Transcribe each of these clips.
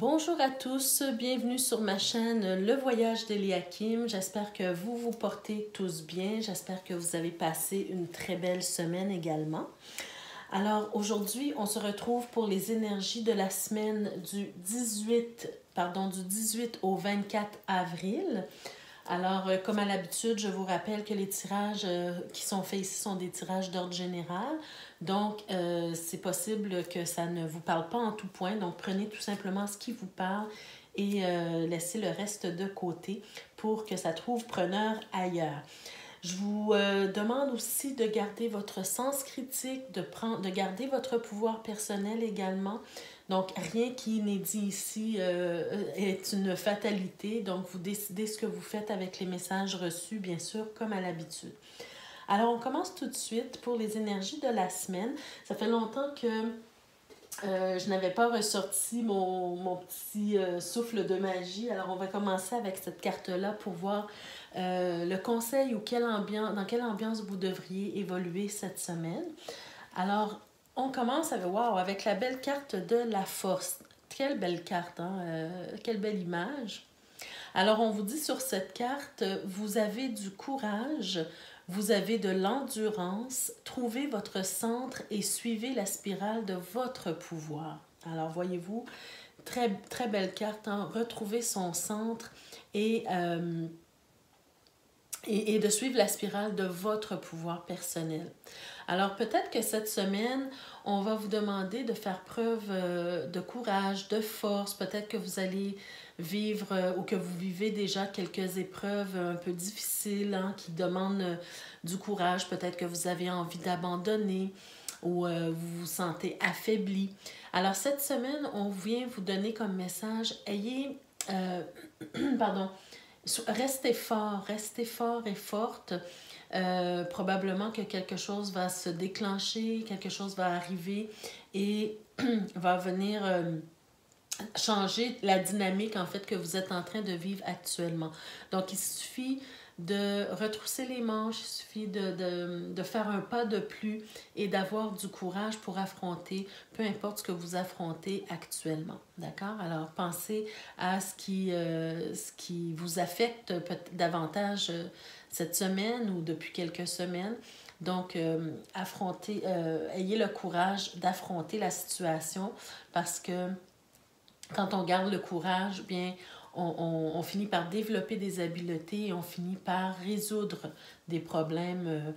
Bonjour à tous, bienvenue sur ma chaîne Le Voyage d'Eliakim. J'espère que vous vous portez tous bien, j'espère que vous avez passé une très belle semaine également. Alors aujourd'hui, on se retrouve pour les énergies de la semaine du 18 au 24 avril. Alors, comme à l'habitude, je vous rappelle que les tirages qui sont faits ici sont des tirages d'ordre général. Donc, c'est possible que ça ne vous parle pas en tout point. Donc, prenez tout simplement ce qui vous parle et laissez le reste de côté pour que ça trouve preneur ailleurs. Je vous demande aussi de garder votre sens critique, de garder votre pouvoir personnel également. Donc, rien qui n'est dit ici est une fatalité. Donc, vous décidez ce que vous faites avec les messages reçus, bien sûr, comme à l'habitude. Alors, on commence tout de suite pour les énergies de la semaine. Ça fait longtemps que je n'avais pas ressorti mon petit souffle de magie. Alors, on va commencer avec cette carte-là pour voir le conseil ou dans quelle ambiance vous devriez évoluer cette semaine. Alors, on commence avec la belle carte de la force. Quelle belle carte, hein? Quelle belle image. Alors, on vous dit sur cette carte, vous avez du courage, vous avez de l'endurance, trouvez votre centre et suivez la spirale de votre pouvoir. Alors, voyez-vous, très, très belle carte, hein? Retrouver son centre et de suivre la spirale de votre pouvoir personnel. Alors, peut-être que cette semaine, on va vous demander de faire preuve de courage, de force. Peut-être que vous allez vivre ou que vous vivez déjà quelques épreuves un peu difficiles qui demandent du courage. Peut-être que vous avez envie d'abandonner ou vous vous sentez affaibli. Alors, cette semaine, on vient vous donner comme message, ayez... restez fort et forte. Probablement que quelque chose va se déclencher, quelque chose va arriver et va venir changer la dynamique en fait que vous êtes en train de vivre actuellement. Donc, il suffit de retrousser les manches, il suffit de faire un pas de plus et d'avoir du courage pour affronter peu importe ce que vous affrontez actuellement. D'accord? Alors, pensez à ce qui vous affecte davantage cette semaine ou depuis quelques semaines. Donc, ayez le courage d'affronter la situation parce que quand on garde le courage, bien, on finit par développer des habiletés et on finit par résoudre des problèmes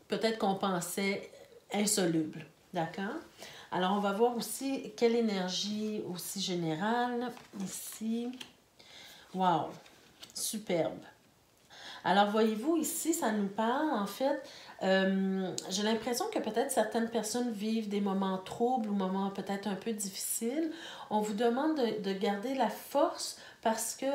peut-être qu'on pensait insolubles. D'accord? Alors, on va voir aussi quelle énergie aussi générale ici. Wow! Superbe! Alors, voyez-vous, ici, ça nous parle, en fait, j'ai l'impression que peut-être certaines personnes vivent des moments troubles ou moments peut-être un peu difficiles. On vous demande de garder la force parce que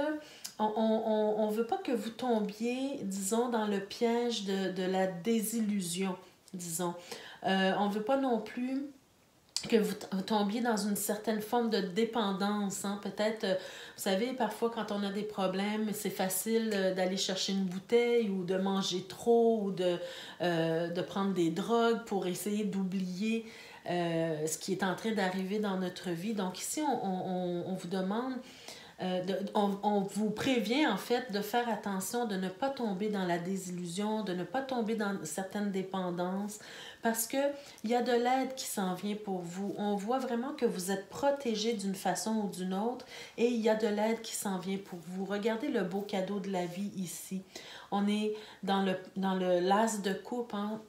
on veut pas que vous tombiez, disons, dans le piège de la désillusion, disons. On veut pas non plus que vous tombiez dans une certaine forme de dépendance. Hein? Peut-être, vous savez, parfois quand on a des problèmes, c'est facile d'aller chercher une bouteille ou de manger trop ou de prendre des drogues pour essayer d'oublier ce qui est en train d'arriver dans notre vie. Donc ici, on vous demande on vous prévient en fait de faire attention, de ne pas tomber dans la désillusion, de ne pas tomber dans certaines dépendances parce qu'il y a de l'aide qui s'en vient pour vous. On voit vraiment que vous êtes protégé d'une façon ou d'une autre et il y a de l'aide qui s'en vient pour vous. Regardez le beau cadeau de la vie ici. On est dans le l'as de coupe. Hein?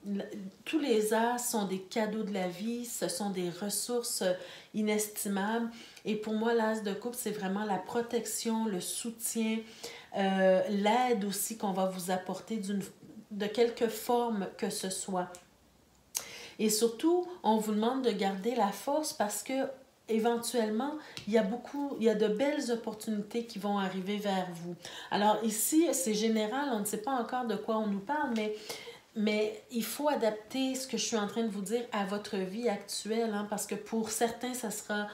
Tous les as sont des cadeaux de la vie, ce sont des ressources inestimables. Et pour moi, l'as de coupe, c'est vraiment la protection, le soutien, l'aide aussi qu'on va vous apporter de quelque forme que ce soit. Et surtout, on vous demande de garder la force parce que éventuellement, il y a de belles opportunités qui vont arriver vers vous. Alors ici, c'est général, on ne sait pas encore de quoi on nous parle, mais il faut adapter ce que je suis en train de vous dire à votre vie actuelle, hein, parce que pour certains, ça sera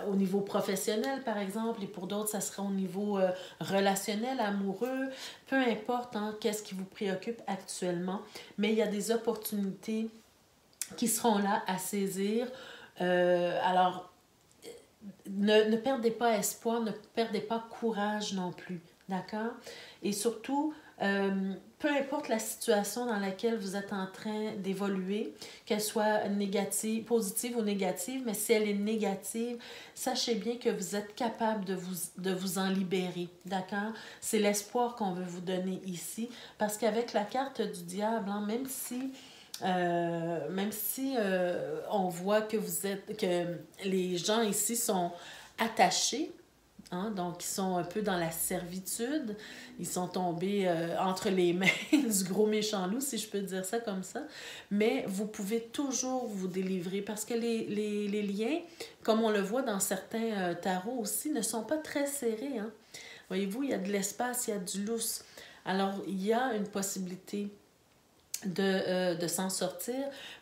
au niveau professionnel, par exemple, et pour d'autres, ça sera au niveau relationnel, amoureux, peu importe hein, qu'est-ce qui vous préoccupe actuellement, mais il y a des opportunités qui seront là à saisir. Alors, ne perdez pas espoir, ne perdez pas courage non plus, d'accord? Et surtout, peu importe la situation dans laquelle vous êtes en train d'évoluer, qu'elle soit négative, positive ou négative, mais si elle est négative, sachez bien que vous êtes capable de vous en libérer, d'accord? C'est l'espoir qu'on veut vous donner ici, parce qu'avec la carte du diable, hein, même si on voit que les gens ici sont attachés, hein, donc ils sont un peu dans la servitude, ils sont tombés entre les mains du gros méchant loup, si je peux dire ça comme ça, mais vous pouvez toujours vous délivrer parce que les liens, comme on le voit dans certains tarots aussi, ne sont pas très serrés. Hein. Voyez-vous, il y a de l'espace, il y a du lousse. Alors, il y a une possibilité de s'en sortir,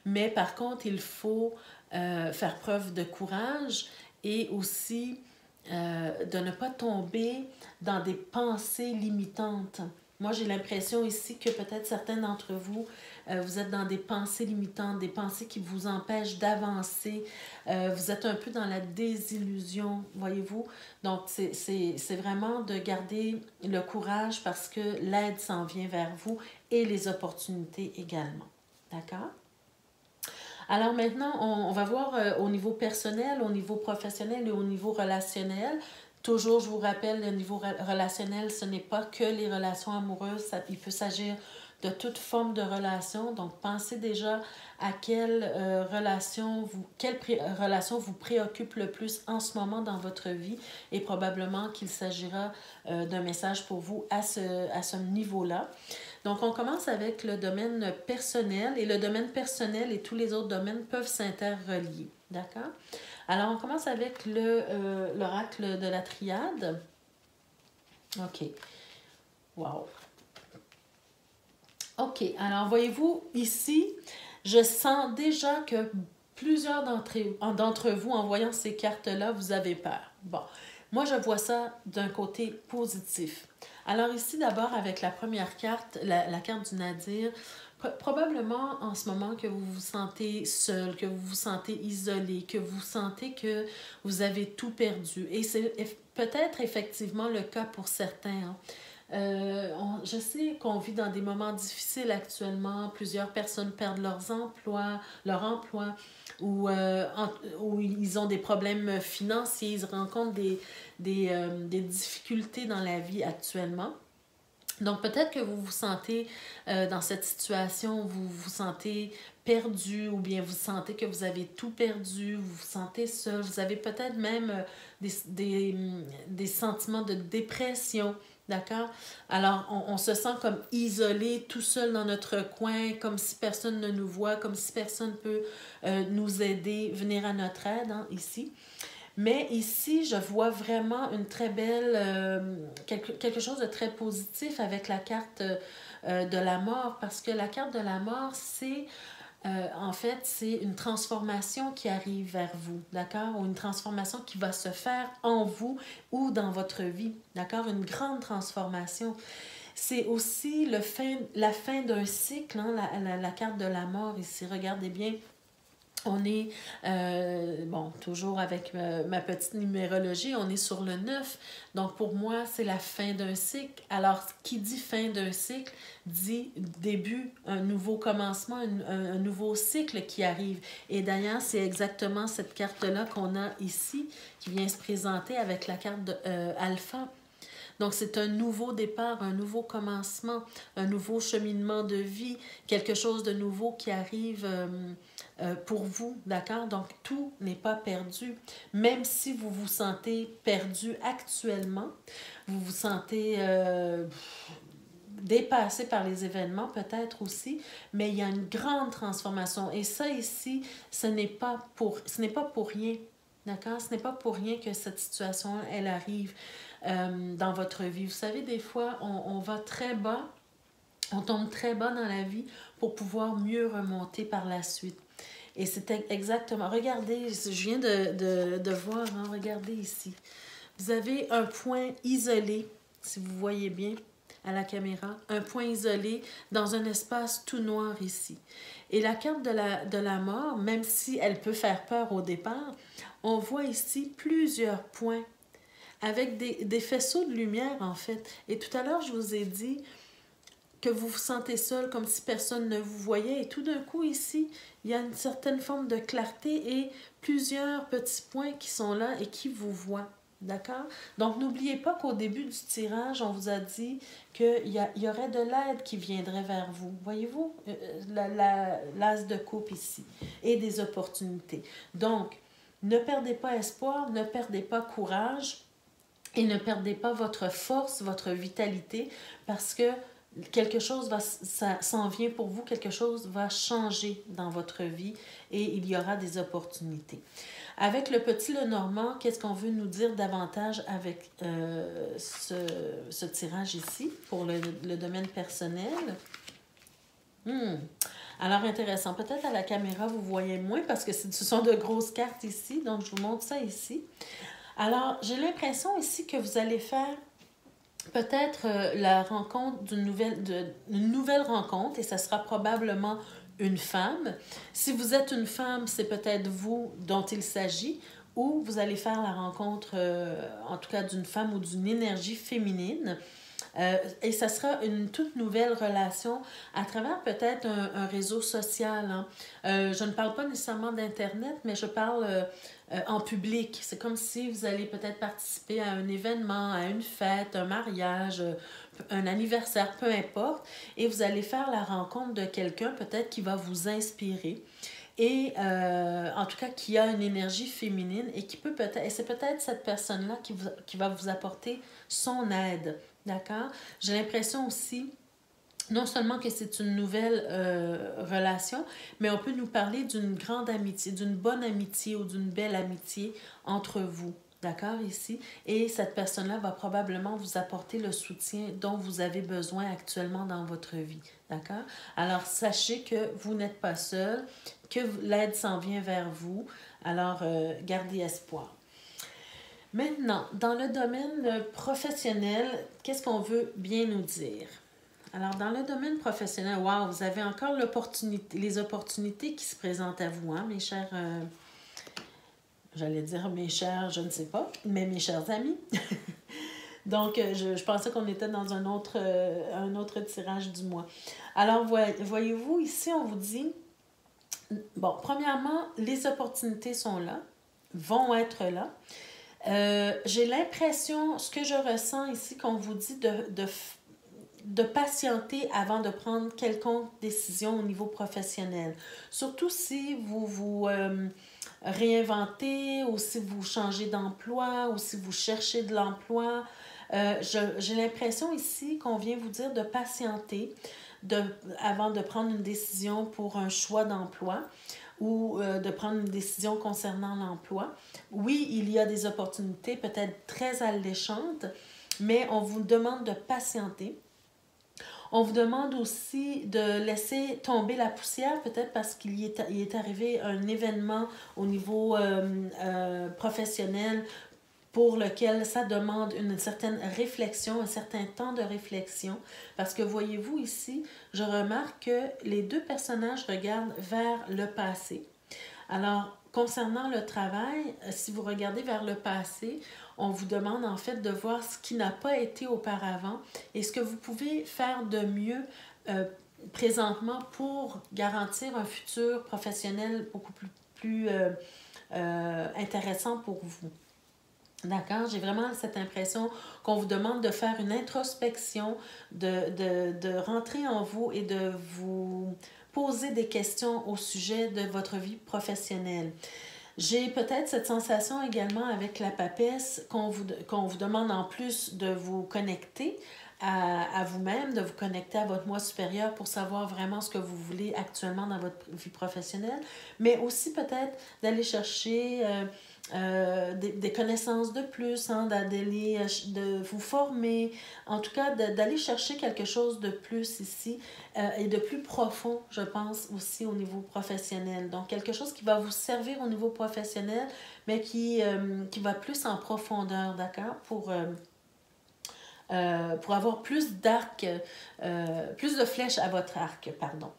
mais par contre, il faut faire preuve de courage et aussi de ne pas tomber dans des pensées limitantes. Moi, j'ai l'impression ici que peut-être certains d'entre vous, vous êtes dans des pensées limitantes, des pensées qui vous empêchent d'avancer. Vous êtes un peu dans la désillusion, voyez-vous. Donc, c'est vraiment de garder le courage parce que l'aide s'en vient vers vous et les opportunités également. D'accord? Alors maintenant, on va voir au niveau personnel, au niveau professionnel et au niveau relationnel. Toujours, je vous rappelle, le niveau relationnel, ce n'est pas que les relations amoureuses, il peut s'agir de toute forme de relation. Donc, pensez déjà à quelle relation vous préoccupe le plus en ce moment dans votre vie et probablement qu'il s'agira d'un message pour vous à ce niveau-là. Donc, on commence avec le domaine personnel et le domaine personnel et tous les autres domaines peuvent s'interrelier. D'accord? Alors, on commence avec l'oracle de la triade. OK. Wow. OK. Alors, voyez-vous, ici, je sens déjà que plusieurs d'entre vous, en voyant ces cartes-là, vous avez peur. Bon, moi, je vois ça d'un côté positif. Alors ici, d'abord, avec la première carte, la carte du Nadir, probablement en ce moment que vous vous sentez seul, que vous vous sentez isolé, que vous sentez que vous avez tout perdu. Et c'est peut-être effectivement le cas pour certains. Hein. Je sais qu'on vit dans des moments difficiles actuellement. Plusieurs personnes perdent leur emploi ou ils ont des problèmes financiers, ils rencontrent des difficultés dans la vie actuellement. Donc, peut-être que vous vous sentez dans cette situation, vous vous sentez perdu ou bien vous sentez que vous avez tout perdu, vous vous sentez seul, vous avez peut-être même des sentiments de dépression, d'accord? Alors, on se sent comme isolé, tout seul dans notre coin, comme si personne ne nous voit, comme si personne ne peut nous aider, venir à notre aide, hein, ici. Mais ici, je vois vraiment une très belle, quelque chose de très positif avec la carte de la mort, parce que la carte de la mort, en fait, c'est une transformation qui arrive vers vous, d'accord? Ou une transformation qui va se faire en vous ou dans votre vie, d'accord? Une grande transformation. C'est aussi la fin d'un cycle, hein, la carte de la mort ici. Regardez bien. On est, toujours avec ma petite numérologie, on est sur le 9. Donc, pour moi, c'est la fin d'un cycle. Alors, qui dit fin d'un cycle, dit début, un nouveau commencement, un nouveau cycle qui arrive. Et d'ailleurs, c'est exactement cette carte-là qu'on a ici, qui vient se présenter avec la carte de, alpha. Donc, c'est un nouveau départ, un nouveau commencement, un nouveau cheminement de vie, quelque chose de nouveau qui arrive pour vous, d'accord? Donc, tout n'est pas perdu. Même si vous vous sentez perdu actuellement, vous vous sentez dépassé par les événements peut-être aussi, mais il y a une grande transformation. Et ça ici, ce n'est pas pour rien. D'accord? Ce n'est pas pour rien que cette situation, elle arrive dans votre vie. Vous savez, des fois, on va très bas, on tombe très bas dans la vie pour pouvoir mieux remonter par la suite. Et c'était exactement... Regardez, je viens de voir, hein, regardez ici. Vous avez un point isolé, si vous voyez bien. à la caméra, un point isolé dans un espace tout noir ici. Et la carte de la mort, même si elle peut faire peur au départ, on voit ici plusieurs points avec des faisceaux de lumière en fait. Et tout à l'heure, je vous ai dit que vous vous sentez seul, comme si personne ne vous voyait. Et tout d'un coup, ici, il y a une certaine forme de clarté et plusieurs petits points qui sont là et qui vous voient. D'accord? Donc, n'oubliez pas qu'au début du tirage, on vous a dit qu'il y aurait de l'aide qui viendrait vers vous. Voyez-vous? L'as de coupe ici. Et des opportunités. Donc, ne perdez pas espoir, ne perdez pas courage et ne perdez pas votre force, votre vitalité, parce que quelque chose s'en vient pour vous, quelque chose va changer dans votre vie et il y aura des opportunités. Avec le petit Lenormand, qu'est-ce qu'on veut nous dire davantage avec ce tirage ici pour le domaine personnel? Alors, intéressant. Peut-être à la caméra, vous voyez moins parce que ce sont de grosses cartes ici, donc je vous montre ça ici. Alors, j'ai l'impression ici que vous allez faire peut-être la rencontre d'une nouvelle rencontre, et ça sera probablement une femme. Si vous êtes une femme, c'est peut-être vous dont il s'agit, ou vous allez faire la rencontre, en tout cas d'une femme ou d'une énergie féminine. Et ça sera une toute nouvelle relation à travers peut-être un réseau social. Hein. Je ne parle pas nécessairement d'Internet, mais je parle en public. C'est comme si vous allez peut-être participer à un événement, à une fête, un mariage, un anniversaire, peu importe, et vous allez faire la rencontre de quelqu'un peut-être qui va vous inspirer. Et en tout cas, qui a une énergie féminine et qui peut peut-être, et c'est peut-être cette personne-là qui va vous apporter son aide. D'accord? J'ai l'impression aussi, non seulement que c'est une nouvelle relation, mais on peut nous parler d'une grande amitié, d'une bonne amitié ou d'une belle amitié entre vous. D'accord, ici? Et cette personne-là va probablement vous apporter le soutien dont vous avez besoin actuellement dans votre vie. D'accord? Alors, sachez que vous n'êtes pas seul, que l'aide s'en vient vers vous. Alors, gardez espoir. Maintenant, dans le domaine professionnel, qu'est-ce qu'on veut bien nous dire? Alors, dans le domaine professionnel, wow, vous avez encore les opportunités qui se présentent à vous, hein, mes chers, j'allais dire mes chers, je ne sais pas, mais mes chers amis. Donc, je pensais qu'on était dans un autre tirage du mois. Alors, voyez-vous, ici, on vous dit, bon, premièrement, les opportunités sont là, vont être là. J'ai l'impression, ce que je ressens ici, qu'on vous dit de patienter avant de prendre quelconque décision au niveau professionnel. Surtout si vous vous réinventez ou si vous changez d'emploi ou si vous cherchez de l'emploi. J'ai l'impression ici qu'on vient vous dire de patienter avant de prendre une décision pour un choix d'emploi ou de prendre une décision concernant l'emploi. Oui, il y a des opportunités peut-être très alléchantes, mais on vous demande de patienter. On vous demande aussi de laisser tomber la poussière, peut-être parce qu'il est arrivé un événement au niveau professionnel pour lequel ça demande une certaine réflexion, un certain temps de réflexion. Parce que voyez-vous ici, je remarque que les deux personnages regardent vers le passé. Alors, concernant le travail, si vous regardez vers le passé, on vous demande en fait de voir ce qui n'a pas été auparavant et ce que vous pouvez faire de mieux présentement pour garantir un futur professionnel beaucoup plus intéressant pour vous. D'accord? J'ai vraiment cette impression qu'on vous demande de faire une introspection, de rentrer en vous et de vous poser des questions au sujet de votre vie professionnelle. J'ai peut-être cette sensation également avec la papesse qu'on vous demande en plus de vous connecter à vous-même, de vous connecter à votre moi supérieur pour savoir vraiment ce que vous voulez actuellement dans votre vie professionnelle, mais aussi peut-être d'aller chercher des connaissances de plus, hein, de vous former, en tout cas d'aller chercher quelque chose de plus ici et de plus profond, je pense, aussi au niveau professionnel. Donc, quelque chose qui va vous servir au niveau professionnel, mais qui va plus en profondeur, d'accord, pour pour avoir plus d'arc, plus de flèches à votre arc, pardon.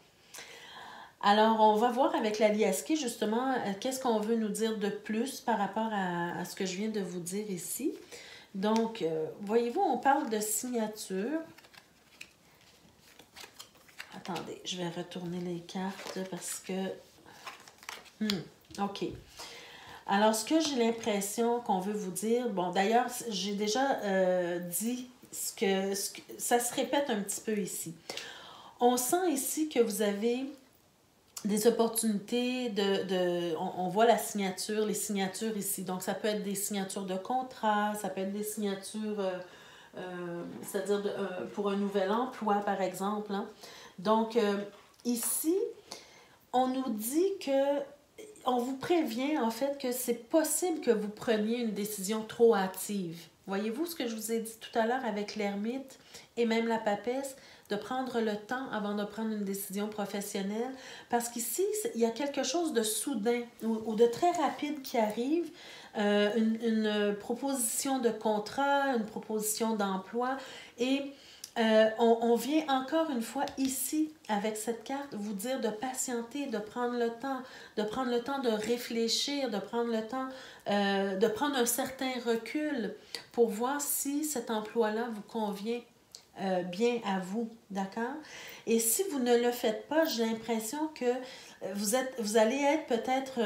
Alors, on va voir avec la Liaski, justement, qu'est-ce qu'on veut nous dire de plus par rapport à ce que je viens de vous dire ici. Donc, voyez-vous, on parle de signature. Attendez, je vais retourner les cartes parce que... OK. Alors, ce que j'ai l'impression qu'on veut vous dire... Bon, d'ailleurs, j'ai déjà dit ça se répète un petit peu ici. On sent ici que vous avez des opportunités on voit la signature, les signatures ici. Donc, ça peut être des signatures de contrat, ça peut être des signatures, c'est-à-dire pour un nouvel emploi, par exemple. Hein. Donc, ici, on nous dit on vous prévient, en fait, que c'est possible que vous preniez une décision trop hâtive. Voyez-vous ce que je vous ai dit tout à l'heure avec l'ermite et même la papesse? De prendre le temps avant de prendre une décision professionnelle. Parce qu'ici, il y a quelque chose de soudain ou de très rapide qui arrive. Une proposition de contrat, une proposition d'emploi. Et on vient encore une fois ici, avec cette carte, vous dire de patienter, de prendre le temps de réfléchir, de prendre le temps de prendre un certain recul pour voir si cet emploi-là vous convient bien à vous, d'accord? Et si vous ne le faites pas, j'ai l'impression que vous allez être peut-être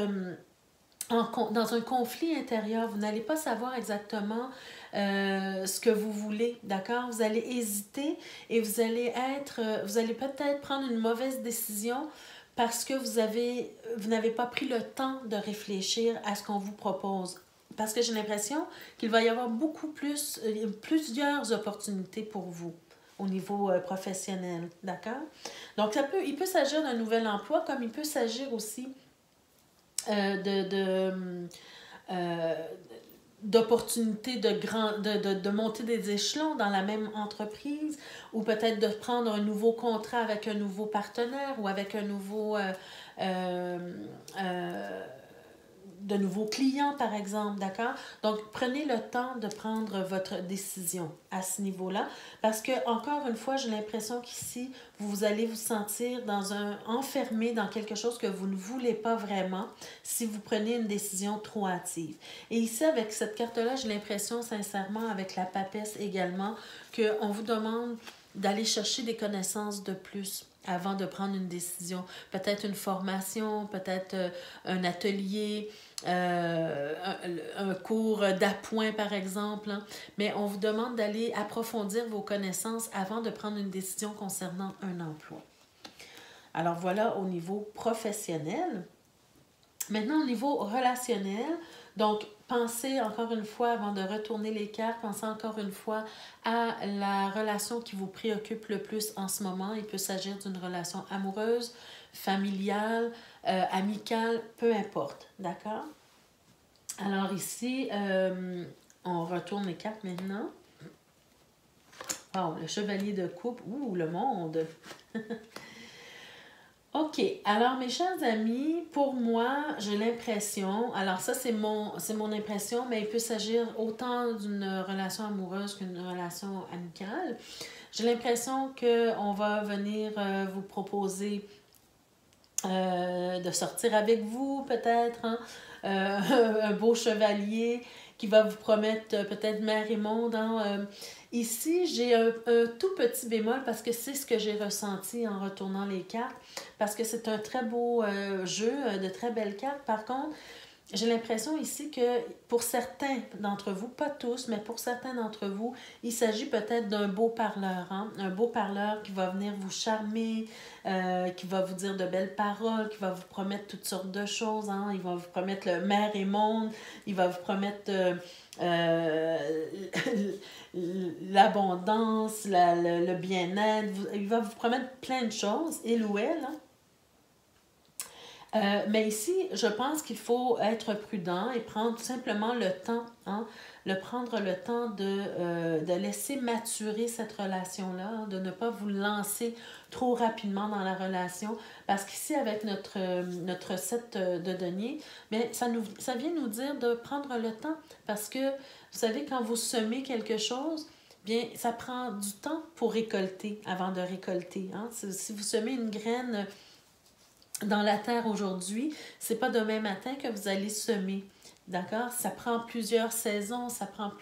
dans un conflit intérieur. Vous n'allez pas savoir exactement ce que vous voulez, d'accord? Vous allez hésiter et vous allez peut-être prendre une mauvaise décision parce que vous n'avez pas pris le temps de réfléchir à ce qu'on vous propose. Parce que j'ai l'impression qu'il va y avoir plusieurs opportunités pour vous au niveau professionnel, d'accord? Donc, il peut s'agir d'un nouvel emploi, comme il peut s'agir aussi d'opportunités de monter des échelons dans la même entreprise ou peut-être de prendre un nouveau contrat avec un nouveau partenaire ou avec un nouveau... de nouveaux clients, par exemple, d'accord? Donc, prenez le temps de prendre votre décision à ce niveau-là parce que, encore une fois, j'ai l'impression qu'ici, vous allez vous sentir enfermé dans quelque chose que vous ne voulez pas vraiment si vous prenez une décision trop hâtive. Et ici, avec cette carte-là, j'ai l'impression, sincèrement, avec la papesse également, qu'on vous demande d'aller chercher des connaissances de plus avant de prendre une décision. Peut-être une formation, peut-être un atelier, un cours d'appoint, par exemple. Hein. Mais on vous demande d'aller approfondir vos connaissances avant de prendre une décision concernant un emploi. Alors voilà au niveau professionnel. Maintenant, au niveau relationnel, donc pensez encore une fois, avant de retourner les cartes, pensez encore une fois à la relation qui vous préoccupe le plus en ce moment. Il peut s'agir d'une relation amoureuse, familiale, amicale, peu importe, d'accord? Alors ici, on retourne les cartes maintenant. Oh, le chevalier de coupe, ouh, le monde! OK. Alors, mes chers amis, pour moi, j'ai l'impression... Alors, ça, c'est mon impression, mais il peut s'agir autant d'une relation amoureuse qu'une relation amicale. J'ai l'impression qu'on va venir vous proposer de sortir avec vous, peut-être, hein? Un beau chevalier qui va vous promettre peut-être mer et monde. Hein? Ici, j'ai un tout petit bémol parce que c'est ce que j'ai ressenti en retournant les cartes. Parce que c'est un très beau jeu, de très belles cartes. Par contre, j'ai l'impression ici que pour certains d'entre vous, pas tous, mais pour certains d'entre vous, il s'agit peut-être d'un beau parleur. Hein? Un beau parleur qui va venir vous charmer, qui va vous dire de belles paroles, qui va vous promettre toutes sortes de choses. Hein? Il va vous promettre le mer et monde, il va vous promettre l'abondance, le bien-être. Il va vous promettre plein de choses, il ou elle. Hein? Mais ici, je pense qu'il faut être prudent et prendre simplement le temps, hein, prendre le temps de laisser maturer cette relation-là, hein, de ne pas vous lancer trop rapidement dans la relation. Parce qu'ici, avec notre set de deniers, mais ça vient nous dire de prendre le temps. Parce que, vous savez, quand vous semez quelque chose, bien, ça prend du temps pour récolter avant de récolter. Hein? Si vous semez une graine dans la terre aujourd'hui, c'est pas demain matin que vous allez semer. D'accord? Ça prend plusieurs saisons, ça prend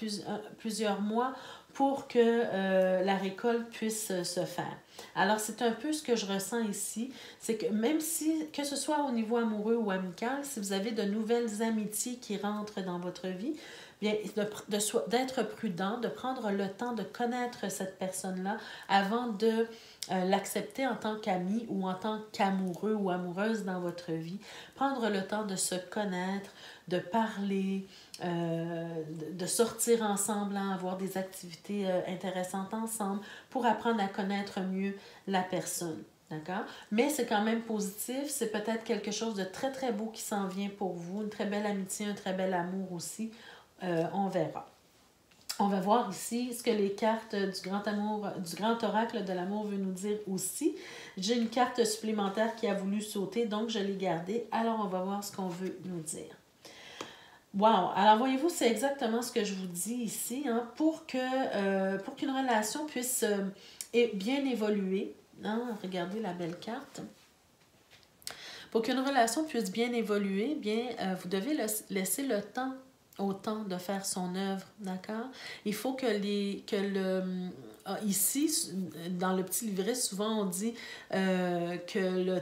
plusieurs mois pour que la récolte puisse se faire. Alors, c'est un peu ce que je ressens ici, c'est que même si, que ce soit au niveau amoureux ou amical, si vous avez de nouvelles amitiés qui rentrent dans votre vie, bien, d'être prudent, de prendre le temps de connaître cette personne-là avant de l'accepter en tant qu'ami ou en tant qu'amoureux ou amoureuse dans votre vie. Prendre le temps de se connaître, de parler, de sortir ensemble, hein, avoir des activités intéressantes ensemble pour apprendre à connaître mieux la personne. D'accord? Mais c'est quand même positif. C'est peut-être quelque chose de très, très beau qui s'en vient pour vous. Une très belle amitié, un très bel amour aussi. On verra. On va voir ici ce que les cartes du grand amour, du grand oracle de l'amour veut nous dire aussi. J'ai une carte supplémentaire qui a voulu sauter, donc je l'ai gardée. Alors, on va voir ce qu'on veut nous dire. Wow! Alors, voyez-vous, c'est exactement ce que je vous dis ici. Hein, pour qu'une relation puisse bien évoluer, hein, regardez la belle carte. Pour qu'une relation puisse bien évoluer, bien, vous devez laisser le temps au temps de faire son œuvre, d'accord? Il faut que ici, dans le petit livret, souvent on dit que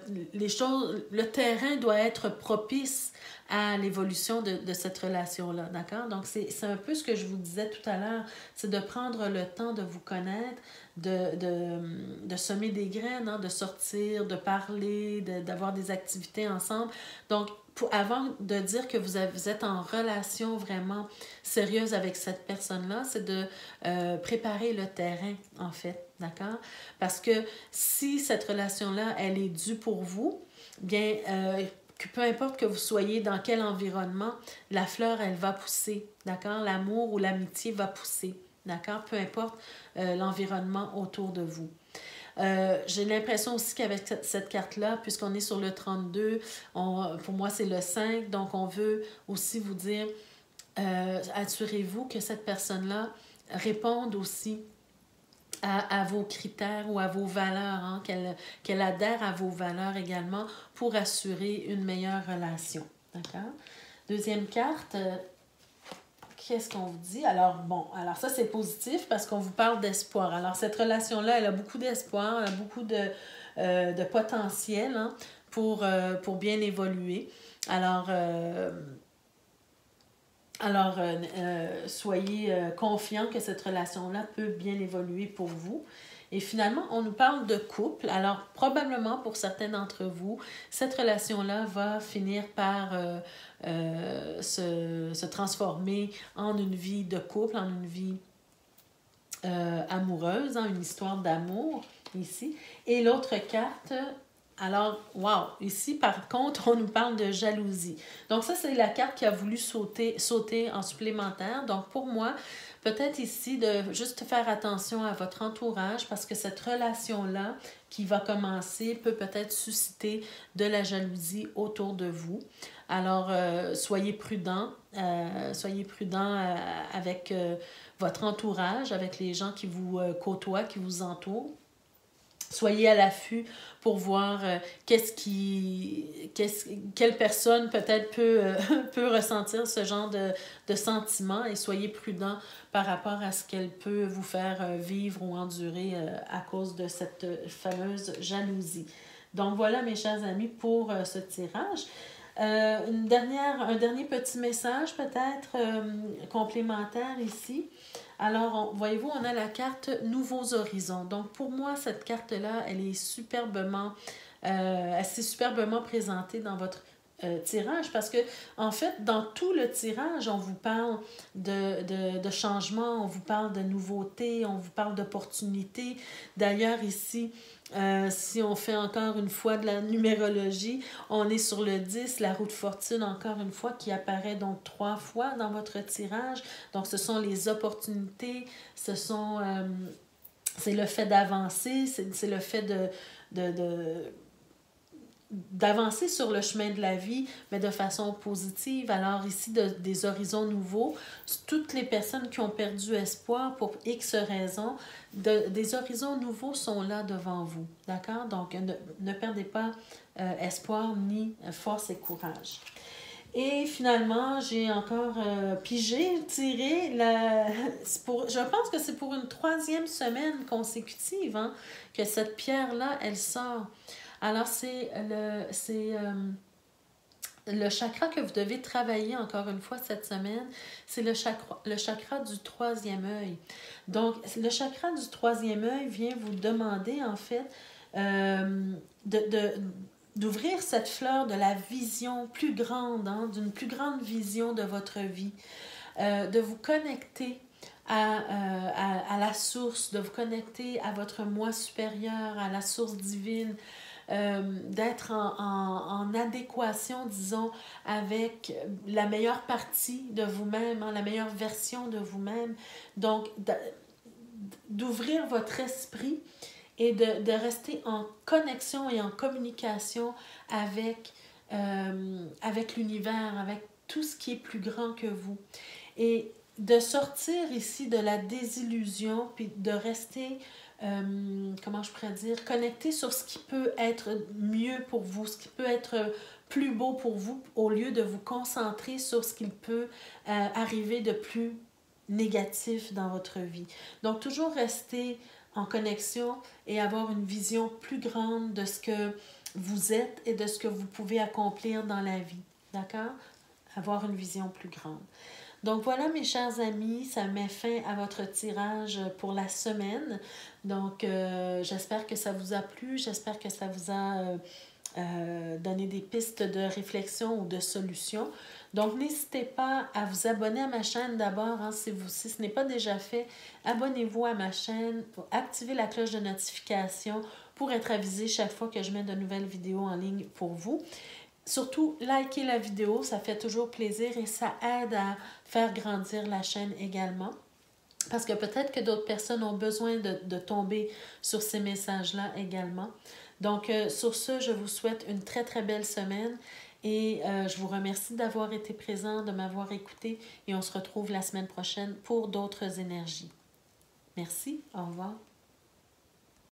le terrain doit être propice à l'évolution de cette relation-là, d'accord? Donc, c'est un peu ce que je vous disais tout à l'heure, c'est de prendre le temps de vous connaître, de semer des graines, hein, de sortir, de parler, d'avoir des activités ensemble. Donc, avant de dire que vous êtes en relation vraiment sérieuse avec cette personne-là, c'est de préparer le terrain, en fait, d'accord? Parce que si cette relation-là, elle est due pour vous, bien, peu importe que vous soyez dans quel environnement, la fleur, elle va pousser, d'accord? L'amour ou l'amitié va pousser, d'accord? Peu importe l'environnement autour de vous. J'ai l'impression aussi qu'avec cette carte-là, puisqu'on est sur le 32, pour moi c'est le 5, donc on veut aussi vous dire, assurez-vous que cette personne-là réponde aussi à vos critères ou à vos valeurs, hein, qu'elle adhère à vos valeurs également pour assurer une meilleure relation. D'accord? Deuxième carte, qu'est-ce qu'on vous dit? Alors, bon, alors ça, c'est positif parce qu'on vous parle d'espoir. Alors, cette relation-là, elle a beaucoup d'espoir, elle a beaucoup de potentiel, hein, pour bien évoluer. Alors, soyez confiants que cette relation-là peut bien évoluer pour vous. Et finalement, on nous parle de couple. Alors, probablement pour certains d'entre vous, cette relation-là va finir par se transformer en une vie de couple, en une vie amoureuse, hein, une histoire d'amour ici. Et l'autre carte, alors, wow, ici par contre, on nous parle de jalousie. Donc ça, c'est la carte qui a voulu sauter en supplémentaire. Donc pour moi, peut-être ici de juste faire attention à votre entourage parce que cette relation-là qui va commencer peut peut-être susciter de la jalousie autour de vous. Alors, soyez prudents avec votre entourage, avec les gens qui vous côtoient, qui vous entourent. Soyez à l'affût pour voir quelle personne peut-être peut ressentir ce genre de sentiments et soyez prudent par rapport à ce qu'elle peut vous faire vivre ou endurer à cause de cette fameuse jalousie. Donc voilà mes chers amis pour ce tirage. Un dernier petit message peut-être complémentaire ici. Alors, voyez-vous, on a la carte Nouveaux Horizons. Donc, pour moi, cette carte-là, elle s'est superbement présentée dans votre tirage parce que, en fait, dans tout le tirage, on vous parle de changement, on vous parle de nouveautés, on vous parle d'opportunités. D'ailleurs, ici, si on fait encore une fois de la numérologie, on est sur le 10, la roue de fortune encore une fois qui apparaît donc 3 fois dans votre tirage. Donc ce sont les opportunités, c'est le fait d'avancer, c'est le fait d'avancer sur le chemin de la vie, mais de façon positive. Alors ici, des horizons nouveaux. Toutes les personnes qui ont perdu espoir pour X raisons, des horizons nouveaux sont là devant vous. D'accord? Donc, ne perdez pas espoir ni force et courage. Et finalement, j'ai encore pigé, tiré, je pense que c'est pour une 3e semaine consécutive hein, que cette pierre-là, elle sort. Alors, c'est le chakra que vous devez travailler encore une fois cette semaine, c'est le chakra du 3e œil. Donc, le chakra du 3e œil vient vous demander, en fait, d'ouvrir cette fleur de la vision plus grande, hein, d'une plus grande vision de votre vie, de vous connecter à la source, de vous connecter à votre moi supérieur, à la source divine, d'être en adéquation, disons, avec la meilleure partie de vous-même, hein, la meilleure version de vous-même. Donc, d'ouvrir votre esprit et de rester en connexion et en communication avec, avec l'univers, avec tout ce qui est plus grand que vous. Et de sortir ici de la désillusion, puis de rester, comment je pourrais dire, connecté sur ce qui peut être mieux pour vous, ce qui peut être plus beau pour vous, au lieu de vous concentrer sur ce qu'il peut arriver de plus négatif dans votre vie. Donc, toujours rester en connexion et avoir une vision plus grande de ce que vous êtes et de ce que vous pouvez accomplir dans la vie. D'accord? Avoir une vision plus grande. Donc voilà mes chers amis, ça met fin à votre tirage pour la semaine. Donc j'espère que ça vous a plu, j'espère que ça vous a donné des pistes de réflexion ou de solutions. Donc n'hésitez pas à vous abonner à ma chaîne d'abord, hein, si ce n'est pas déjà fait. Abonnez-vous à ma chaîne, activez la cloche de notification pour être avisé chaque fois que je mets de nouvelles vidéos en ligne pour vous. Surtout, likez la vidéo, ça fait toujours plaisir et ça aide à faire grandir la chaîne également. Parce que peut-être que d'autres personnes ont besoin de tomber sur ces messages-là également. Donc, sur ce, je vous souhaite une très, très belle semaine et je vous remercie d'avoir été présent, de m'avoir écouté et on se retrouve la semaine prochaine pour d'autres énergies. Merci, au revoir.